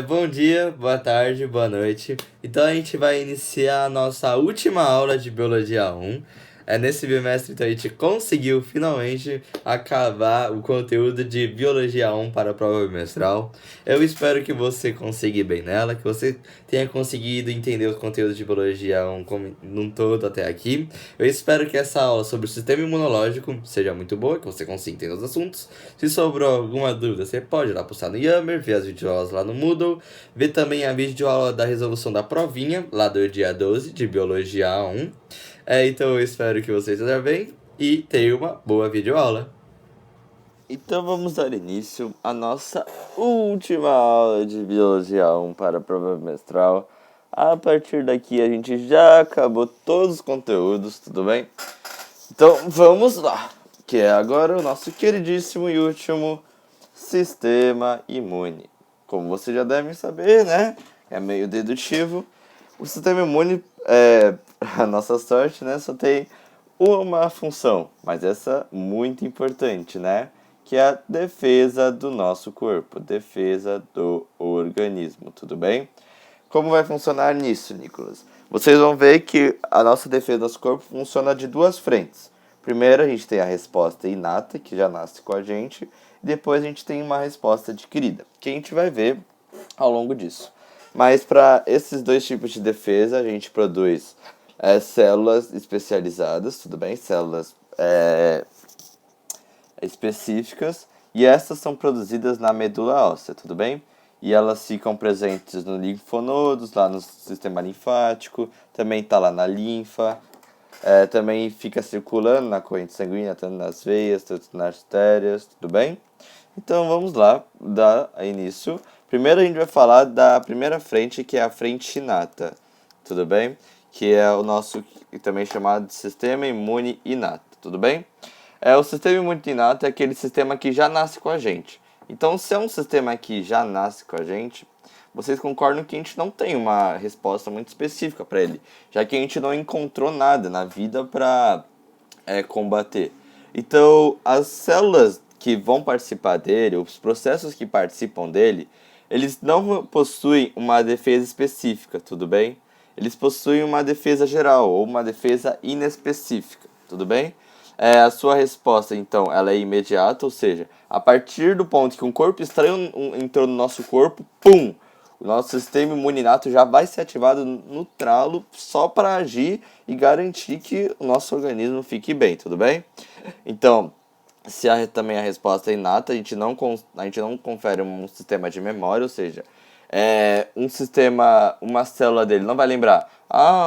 Bom dia, boa tarde, boa noite. Então a gente vai iniciar a nossa última aula de Biologia 1. Nesse bimestre, então, a gente conseguiu finalmente acabar o conteúdo de Biologia 1 para a prova bimestral. Eu espero que você consiga ir bem nela, que você tenha conseguido entender o conteúdo de Biologia 1 como num todo até aqui. Eu espero que essa aula sobre o sistema imunológico seja muito boa, que você consiga entender os assuntos. Se sobrou alguma dúvida, você pode ir lá postar no Yammer, ver as videoaulas lá no Moodle, ver também a videoaula da resolução da provinha, lá do dia 12 de Biologia 1. Então eu espero que você esteja bem e tenha uma boa videoaula. Então vamos dar início à nossa última aula de Biologia 1 para a prova bimestral. A partir daqui a gente já acabou todos os conteúdos, tudo bem? Então vamos lá, que é agora o nosso queridíssimo e último sistema imune. Como vocês já devem saber, né? É meio dedutivo. O sistema imune, a nossa sorte, né? Só tem uma função, mas essa muito importante, né? Que é a defesa do nosso corpo, defesa do organismo, tudo bem? Como vai funcionar nisso, Nicolas? Vocês vão ver que a nossa defesa do nosso corpo funciona de duas frentes. Primeiro, a gente tem a resposta inata, que já nasce com a gente, e depois a gente tem uma resposta adquirida, que a gente vai ver ao longo disso. Mas para esses dois tipos de defesa, a gente produz células especializadas, tudo bem? Células específicas, e essas são produzidas na medula óssea, tudo bem? E elas ficam presentes no linfonodos, lá no sistema linfático, também está lá na linfa, também fica circulando na corrente sanguínea, tanto nas veias, tanto nas artérias, tudo bem? Então vamos lá, dar início. Primeiro a gente vai falar da primeira frente, que é a frente inata, tudo bem? Que é o nosso, também chamado de sistema imune inato, tudo bem? O sistema imune inato é aquele sistema que já nasce com a gente. Então, se é um sistema que já nasce com a gente, vocês concordam que a gente não tem uma resposta muito específica para ele, já que a gente não encontrou nada na vida para combater. Então, as células que vão participar dele, os processos que participam dele, eles não possuem uma defesa específica, tudo bem? Eles possuem uma defesa geral ou uma defesa inespecífica, tudo bem? A sua resposta, então, ela é imediata, ou seja, a partir do ponto que um corpo estranho entrou no nosso corpo, pum! O nosso sistema imuninato já vai ser ativado no tralo só para agir e garantir que o nosso organismo fique bem, tudo bem? Então, se também a resposta é inata, a gente não confere um sistema de memória, ou seja, uma célula dele não vai lembrar,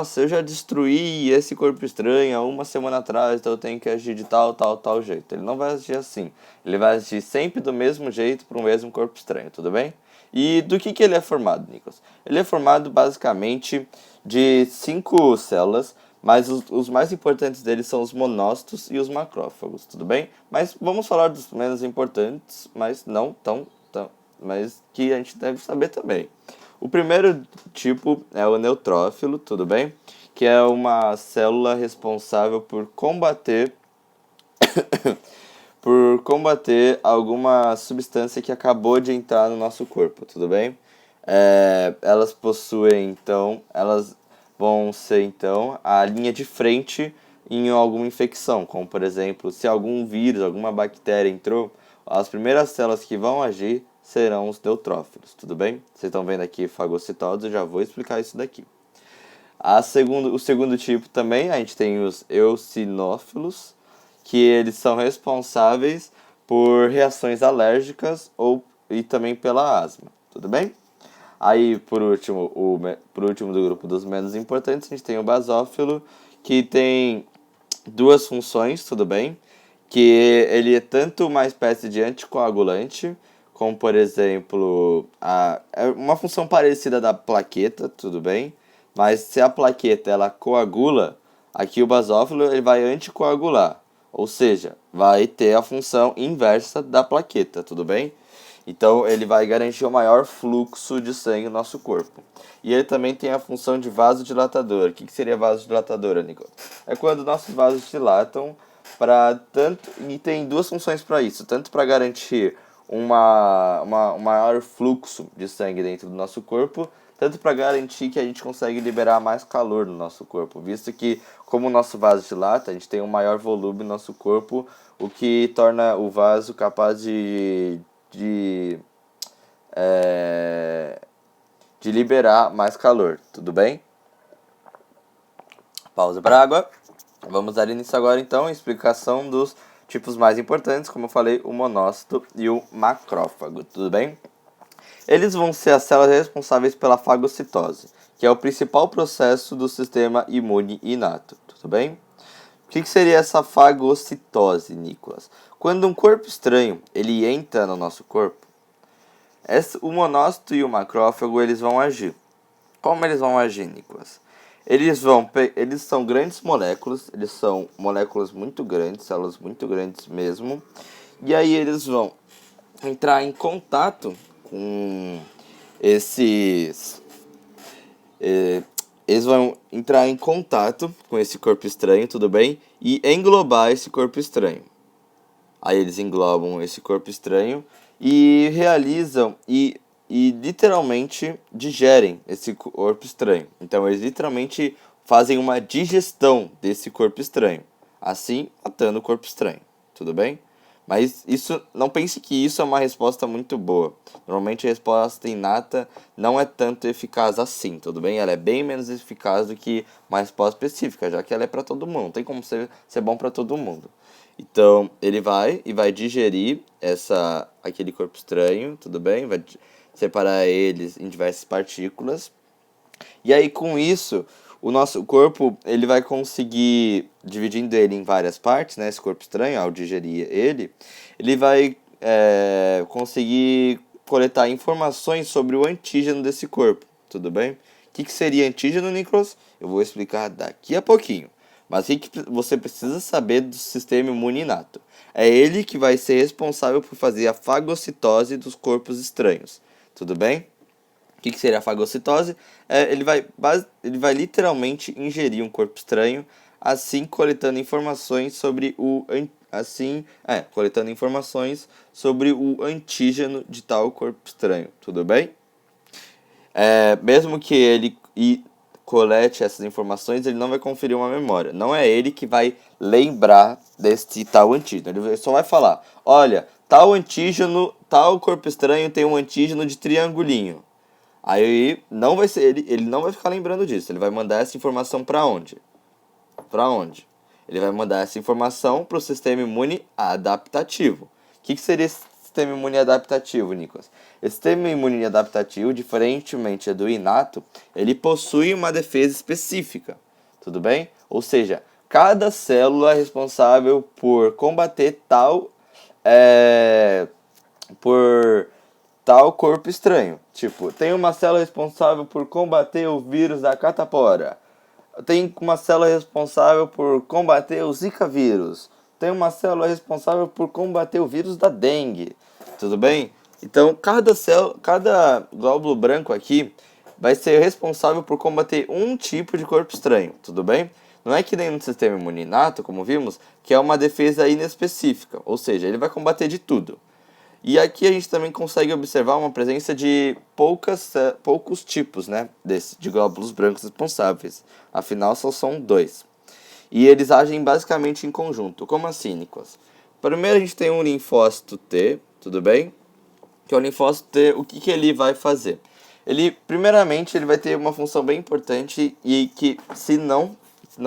se eu já destruí esse corpo estranho há uma semana atrás, então eu tenho que agir de tal, tal, tal jeito. Ele não vai agir assim. Ele vai agir sempre do mesmo jeito para o mesmo corpo estranho, tudo bem? E do que ele é formado, Nicolas? Ele é formado basicamente de 5 células, mas os mais importantes deles são os monócitos e os macrófagos, tudo bem? Mas vamos falar dos menos importantes, mas não tão, mas que a gente deve saber também. O primeiro tipo é o neutrófilo, tudo bem? Que é uma célula responsável por combater alguma substância que acabou de entrar no nosso corpo, tudo bem? Elas vão ser então a linha de frente em alguma infecção, como por exemplo, se algum vírus, alguma bactéria entrou, as primeiras células que vão agir serão os neutrófilos, tudo bem? Vocês estão vendo aqui fagocitose, eu já vou explicar isso daqui. O segundo tipo também, a gente tem os eosinófilos, que eles são responsáveis por reações alérgicas e também pela asma, tudo bem? Aí, por último do grupo dos menos importantes, a gente tem o basófilo, que tem duas funções, tudo bem? Que ele é tanto uma espécie de anticoagulante, como por exemplo, é uma função parecida da plaqueta, tudo bem? Mas se a plaqueta ela coagula, aqui o basófilo ele vai anticoagular, ou seja, vai ter a função inversa da plaqueta, tudo bem? Então ele vai garantir o maior fluxo de sangue no nosso corpo. E ele também tem a função de vasodilatador. O que seria vasodilatador, Nicolas? É quando nossos vasos dilatam para tanto, e tem duas funções para isso, tanto para garantir um maior fluxo de sangue dentro do nosso corpo, tanto para garantir que a gente consegue liberar mais calor no nosso corpo, visto que, como o nosso vaso dilata, a gente tem um maior volume no nosso corpo, o que torna o vaso capaz de liberar mais calor, tudo bem? Pausa para água. Vamos dar início agora então à explicação dos tipos mais importantes, como eu falei, o monócito e o macrófago, tudo bem? Eles vão ser as células responsáveis pela fagocitose, que é o principal processo do sistema imune inato, tudo bem? O que seria essa fagocitose, Nicolas? Quando um corpo estranho ele entra no nosso corpo, o monócito e o macrófago eles vão agir. Como eles vão agir, Nicolas? Eles são grandes moléculas, eles são moléculas muito grandes, células muito grandes mesmo, e aí eles vão entrar em contato com eles vão entrar em contato com esse corpo estranho, tudo bem? E englobar esse corpo estranho. Aí eles englobam esse corpo estranho e realizam e literalmente digerem esse corpo estranho. Então eles literalmente fazem uma digestão desse corpo estranho, assim matando o corpo estranho, tudo bem? Mas isso, não pense que isso é uma resposta muito boa. Normalmente a resposta inata não é tanto eficaz assim, tudo bem? Ela é bem menos eficaz do que uma resposta específica, já que ela é para todo mundo. Não tem como ser bom para todo mundo. Então ele vai digerir aquele corpo estranho, tudo bem? Vai separar eles em diversas partículas. E aí com isso, o nosso corpo ele vai conseguir, dividindo ele em várias partes, né, esse corpo estranho, ao digerir ele vai conseguir coletar informações sobre o antígeno desse corpo, tudo bem? O que seria antígeno, Nicolas? Eu vou explicar daqui a pouquinho. Mas o que você precisa saber do sistema imune inato? É ele que vai ser responsável por fazer a fagocitose dos corpos estranhos, tudo bem? O que seria a fagocitose? Ele vai literalmente ingerir um corpo estranho, assim coletando informações sobre o antígeno de tal corpo estranho, tudo bem? Mesmo que ele colete essas informações, ele não vai conferir uma memória. Não é ele que vai lembrar desse tal antígeno. Ele só vai falar, olha, tal antígeno, tal corpo estranho tem um antígeno de triangulinho. Aí não vai ser ele não vai ficar lembrando disso. Ele vai mandar essa informação para onde? Para onde? Ele vai mandar essa informação para o sistema imune adaptativo. O que seria esse sistema imune adaptativo, Nicolas? Esse sistema imune adaptativo, diferentemente do inato, ele possui uma defesa específica. Tudo bem? Ou seja, cada célula é responsável por combater tal corpo estranho. Tipo, tem uma célula responsável por combater o vírus da catapora. Tem uma célula responsável por combater o Zika vírus. Tem uma célula responsável por combater o vírus da dengue. Tudo bem? Então, cada glóbulo branco aqui vai ser responsável por combater um tipo de corpo estranho. Tudo bem? Não é que nem no sistema imune inato, como vimos, que é uma defesa inespecífica. Ou seja, ele vai combater de tudo. E aqui a gente também consegue observar uma presença de poucos tipos, né, de glóbulos brancos responsáveis. Afinal, só são 2. E eles agem basicamente em conjunto. Como assim, Nicolas? Primeiro a gente tem um linfócito T, tudo bem? Que é o linfócito T, o que ele vai fazer? Primeiramente, ele vai ter uma função bem importante e que, se não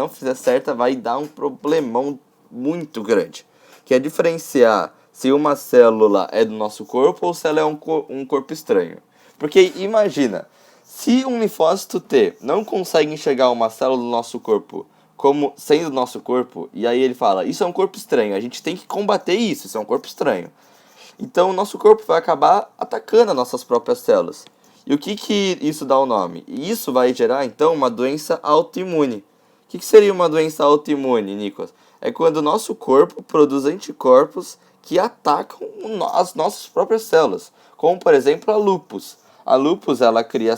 fizer certa, vai dar um problemão muito grande. Que é diferenciar se uma célula é do nosso corpo ou se ela é um corpo estranho. Porque imagina, se um linfócito T não consegue enxergar uma célula do nosso corpo como sendo do nosso corpo, e aí ele fala, isso é um corpo estranho, a gente tem que combater isso é um corpo estranho. Então o nosso corpo vai acabar atacando as nossas próprias células. E o que isso dá o nome? Isso vai gerar então uma doença autoimune. O que seria uma doença autoimune, Nicolas? É quando o nosso corpo produz anticorpos que atacam as nossas próprias células, como por exemplo a lúpus. A lúpus ela cria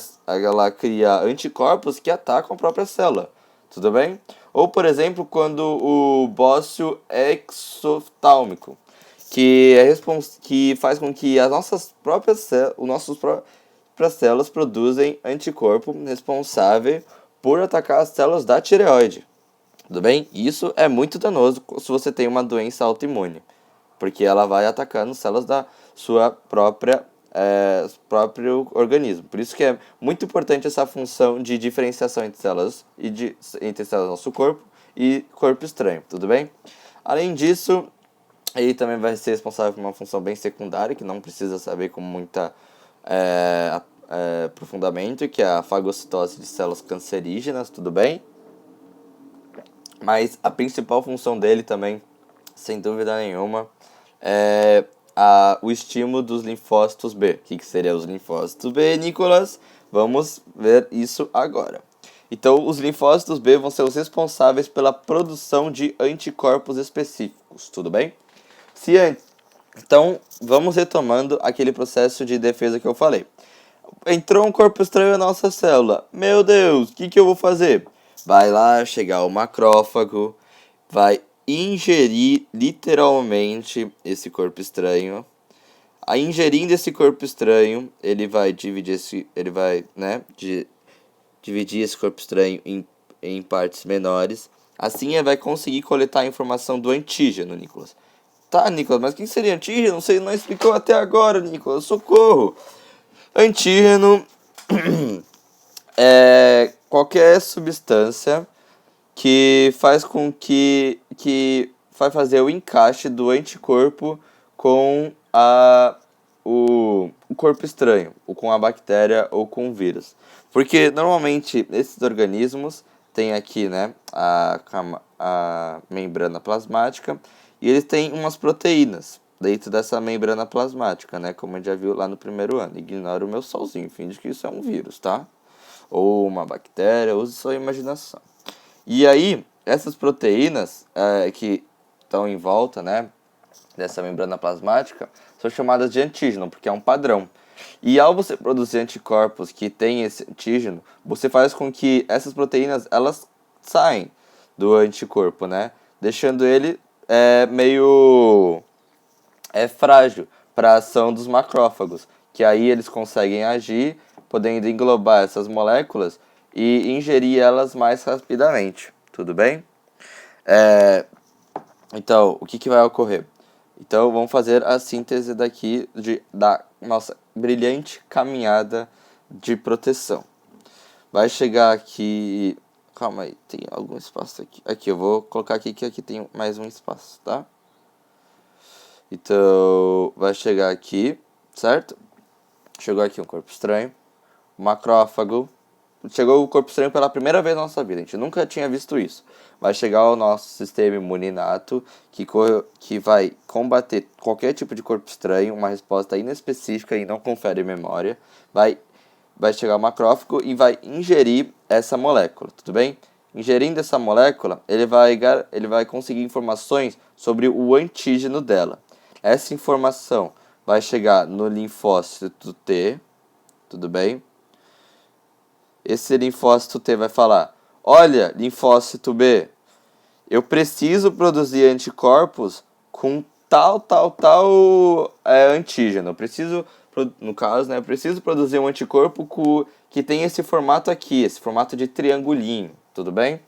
anticorpos que atacam a própria célula, tudo bem? Ou por exemplo quando o bócio exoftálmico, que faz com que as nossas próprias células produzem anticorpo responsável por atacar as células da tireoide. Tudo bem? Isso é muito danoso se você tem uma doença autoimune, porque ela vai atacando células da sua próprio organismo. Por isso que é muito importante essa função de diferenciação entre células entre células do nosso corpo e corpo estranho, tudo bem? Além disso, ele também vai ser responsável por uma função bem secundária, que não precisa saber com muita aprofundamento, que é a fagocitose de células cancerígenas, tudo bem? Mas a principal função dele também, sem dúvida nenhuma, é o estímulo dos linfócitos B. O que seriam os linfócitos B, Nicolas? Vamos ver isso agora. Então, os linfócitos B vão ser os responsáveis pela produção de anticorpos específicos, tudo bem? Então, vamos retomando aquele processo de defesa que eu falei. Entrou um corpo estranho na nossa célula. Meu Deus, o que eu vou fazer? Vai lá chegar o macrófago, vai ingerir literalmente esse corpo estranho. Ingerindo esse corpo estranho, ele vai dividir esse corpo estranho em partes menores. Assim ele vai conseguir coletar a informação do antígeno, Nicolas. Tá, Nicolas, mas o que seria antígeno? Você não explicou até agora, Nicolas. Socorro! Antígeno é qualquer substância que faz com que vai fazer o encaixe do anticorpo com o corpo estranho, ou com a bactéria ou com o vírus. Porque normalmente esses organismos têm aqui, né, a membrana plasmática e eles têm umas proteínas dentro dessa membrana plasmática, né, como a gente já viu lá no primeiro ano. Ignora o meu solzinho, finge que isso é um vírus, tá? Ou uma bactéria, use sua imaginação. E aí, essas proteínas que estão em volta, né, dessa membrana plasmática são chamadas de antígeno, porque é um padrão. E ao você produzir anticorpos que têm esse antígeno, você faz com que essas proteínas elas saem do anticorpo, né, deixando ele meio frágil para a ação dos macrófagos, que aí eles conseguem agir, podendo englobar essas moléculas e ingerir elas mais rapidamente, tudo bem? Então, o que vai ocorrer? Então, vamos fazer a síntese da nossa brilhante caminhada de proteção. Vai chegar aqui... Calma aí, tem algum espaço aqui. Aqui, eu vou colocar aqui que aqui tem mais um espaço, tá? Então, vai chegar aqui, certo? Chegou aqui um corpo estranho, macrófago. Chegou o corpo estranho pela primeira vez na nossa vida, a gente nunca tinha visto isso. Vai chegar o nosso sistema imune inato, que vai combater qualquer tipo de corpo estranho, uma resposta inespecífica e não confere memória. Vai chegar o macrófago e vai ingerir essa molécula, tudo bem? Ingerindo essa molécula, ele vai conseguir informações sobre o antígeno dela. Essa informação vai chegar no linfócito T, tudo bem? Esse linfócito T vai falar: olha, linfócito B, eu preciso produzir anticorpos com tal antígeno. No caso, né, eu preciso produzir um anticorpo que tem esse formato aqui, esse formato de triangulinho, tudo bem?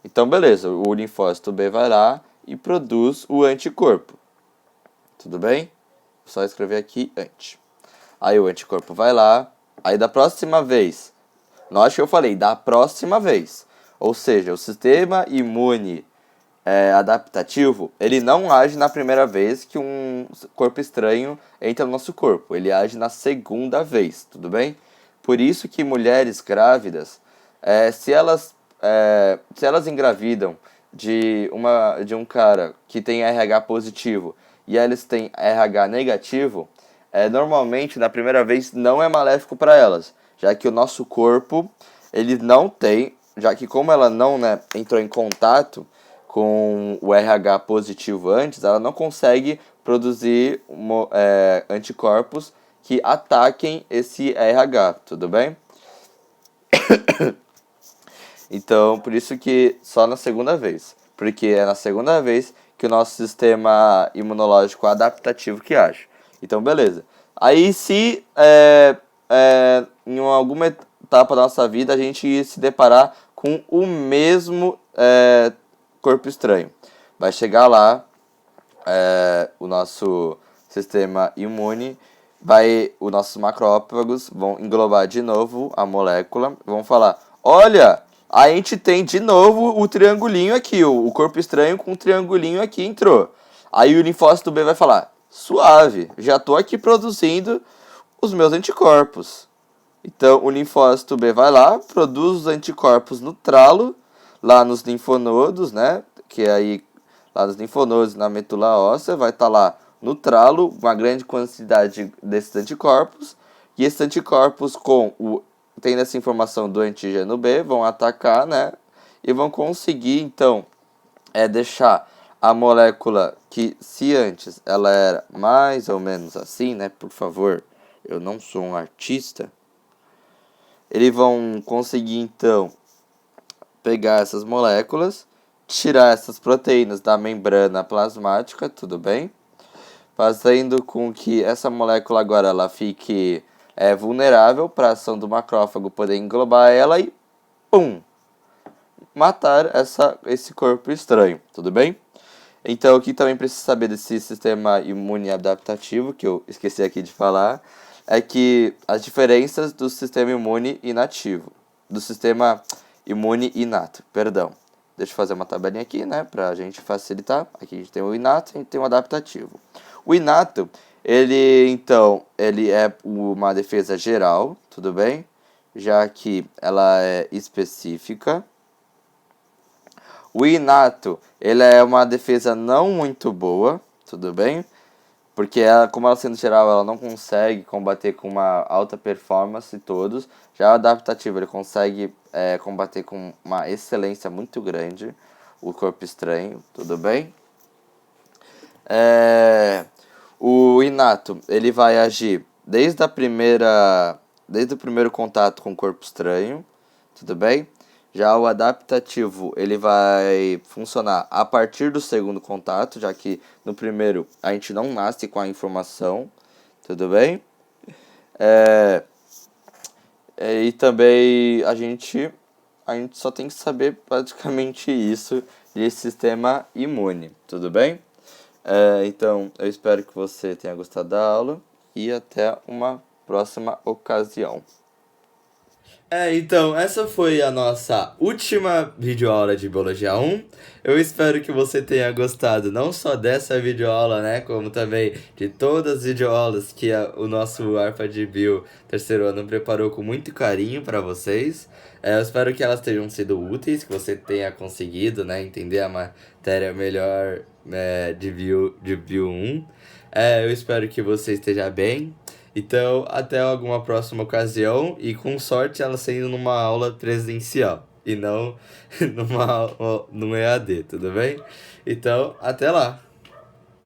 Então, beleza, o linfócito B vai lá e produz o anticorpo, tudo bem? Só escrever aqui anti. Aí o anticorpo vai lá, aí da próxima vez, note que eu falei, da próxima vez, ou seja, o sistema imune adaptativo, ele não age na primeira vez que um corpo estranho entra no nosso corpo, ele age na segunda vez, tudo bem? Por isso que mulheres grávidas, se elas engravidam de um cara que tem RH positivo e eles têm RH negativo, normalmente na primeira vez não é maléfico para elas, já que o nosso corpo, ele não tem, já que como ela não entrou em contato com o RH positivo antes, ela não consegue produzir anticorpos que ataquem esse RH, tudo bem? Então, por isso que só na segunda vez, porque é na segunda vez que o nosso sistema imunológico adaptativo que age. Então, beleza. Aí, se em alguma etapa da nossa vida a gente se deparar com o mesmo corpo estranho, vai chegar lá o nosso sistema imune, os nossos macrófagos vão englobar de novo a molécula, vão falar, olha, a gente tem de novo o triangulinho aqui, o corpo estranho com o triangulinho aqui entrou. Aí o linfócito B vai falar, suave, já estou aqui produzindo os meus anticorpos. Então o linfócito B vai lá, produz os anticorpos no tralo, lá nos linfonodos, né? Que aí, lá nos linfonodos, na medula óssea, vai estar lá no tralo uma grande quantidade desses anticorpos. E esses anticorpos, tendo essa informação do antígeno B, vão atacar, né? E vão conseguir, então, deixar a molécula que, se antes ela era mais ou menos assim, né? Por favor, eu não sou um artista. Eles vão conseguir, então, pegar essas moléculas, tirar essas proteínas da membrana plasmática, tudo bem? Fazendo com que essa molécula agora ela fique vulnerável para a ação do macrófago poder englobar ela e, pum, matar esse corpo estranho, tudo bem? Então, o que também precisa saber desse sistema imune adaptativo, que eu esqueci aqui de falar, é que as diferenças do sistema imune inativo, do sistema imune inato, perdão. Deixa eu fazer uma tabelinha aqui, né, pra gente facilitar. Aqui a gente tem o inato e a gente tem o adaptativo. O inato, ele é uma defesa geral, tudo bem? Já que ela é específica. O inato, ele é uma defesa não muito boa, tudo bem? Porque como ela sendo geral, ela não consegue combater com uma alta performance todos. Já o adaptativo, ele consegue combater com uma excelência muito grande o corpo estranho, tudo bem? O inato, ele vai agir desde o primeiro contato com o corpo estranho, tudo bem? Já o adaptativo, ele vai funcionar a partir do segundo contato, já que no primeiro a gente não nasce com a informação, tudo bem? E também a gente só tem que saber praticamente isso de sistema imune, tudo bem? Então, eu espero que você tenha gostado da aula e até uma próxima ocasião. Então, essa foi a nossa última videoaula de Biologia 1. Eu espero que você tenha gostado não só dessa videoaula, né, como também de todas as videoaulas que o nosso ARPA de Bio terceiro ano preparou com muito carinho para vocês. Eu espero que elas tenham sido úteis, que você tenha conseguido, né, entender a matéria melhor de Bio 1. Eu espero que você esteja bem. Então, até alguma próxima ocasião e com sorte ela sendo numa aula presencial e não numa EAD, tudo bem? Então, até lá!